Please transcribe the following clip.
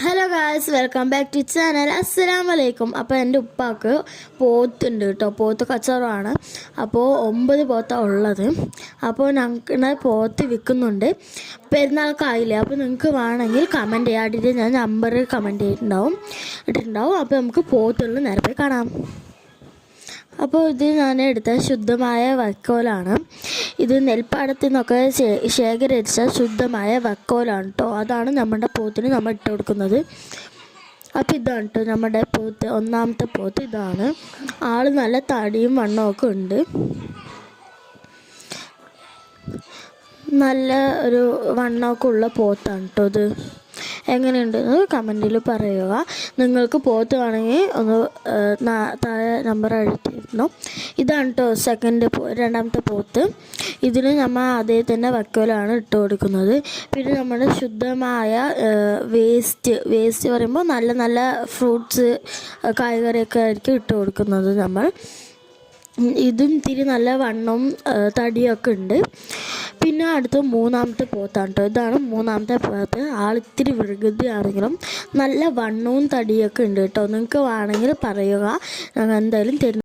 Hello guys, welcome back to channel. അസ്സലാമു അലൈക്കും. അപ്പോൾ എൻ്റെ ഉപ്പാക്ക് പോത്തുണ്ട് കേട്ടോ. പോത്ത് കച്ചവടമാണ്. അപ്പോൾ 9 പോത്താണ് ഉള്ളത്. അപ്പോൾ ഞങ്ങൾക്ക് പോത്ത് വിൽക്കുന്നുണ്ട്. പെരുന്നാൾക്കായില്ലേ. അപ്പോൾ നിങ്ങൾക്ക് വേണമെങ്കിൽ കമൻറ്റ് ചെയ്യാം. അടിയിൽ ഞാൻ നമ്പർ കമൻറ്റ് ഇട്ടിട്ടുണ്ടാവും. അപ്പോൾ നമുക്ക് പോത്തുള്ള നേരെ പോയി കാണാം. അപ്പോൾ ഇത് ഞാൻ എടുത്ത ശുദ്ധമായ വൈക്കോലാണ്. ഇത് നെൽപ്പാടത്തിൽ നിന്നൊക്കെ ശേഖരിച്ച ശുദ്ധമായ വൈക്കോലാണ് കേട്ടോ. അതാണ് നമ്മുടെ പോത്തിന് നമ്മൾ ഇട്ട് കൊടുക്കുന്നത്. അപ്പോൾ ഇതാണ് കേട്ടോ നമ്മുടെ പോത്ത്. ഒന്നാമത്തെ പോത്ത് ഇതാണ്. ആൾ നല്ല തടിയും വണ്ണമൊക്കെ ഉണ്ട്. നല്ല ഒരു വണ്ണമൊക്കെ ഉള്ള പോത്താണ് കേട്ടോ ഇത്. എങ്ങനെയുണ്ടെന്ന് കമൻറ്റിൽ പറയുക. നിങ്ങൾക്ക് പോത്ത് വേണമെങ്കിൽ ഒന്ന് താഴെ നമ്പർ എഴുതിയിരുന്നു. ഇതാണ് കേട്ടോ രണ്ടാമത്തെ പോത്ത്. ഇതിന് നമ്മൾ അതേ തന്നെ വൈക്കോലാണ് ഇട്ട് കൊടുക്കുന്നത്. പിന്നെ നമ്മുടെ ശുദ്ധമായ വേസ്റ്റ് പറയുമ്പോൾ നല്ല നല്ല ഫ്രൂട്ട്സ് കായ്കറിയൊക്കെ ആയിരിക്കും ഇട്ട് കൊടുക്കുന്നത് നമ്മൾ. ഇതും ഇത്തിരി നല്ല വണ്ണവും തടിയൊക്കെ ഉണ്ട്. പിന്നെ അടുത്ത മൂന്നാമത്തെ പോത്താണ് കേട്ടോ. ഇതാണ് മൂന്നാമത്തെ പോത്ത്. ആളിത്തിരി വികൃതിയാണെങ്കിലും നല്ല വണ്ണവും തടിയൊക്കെ ഉണ്ട് കേട്ടോ. നിങ്ങൾക്ക് വേണമെങ്കിൽ പറയുക, ഞങ്ങൾ എന്തായാലും തരുന്നു.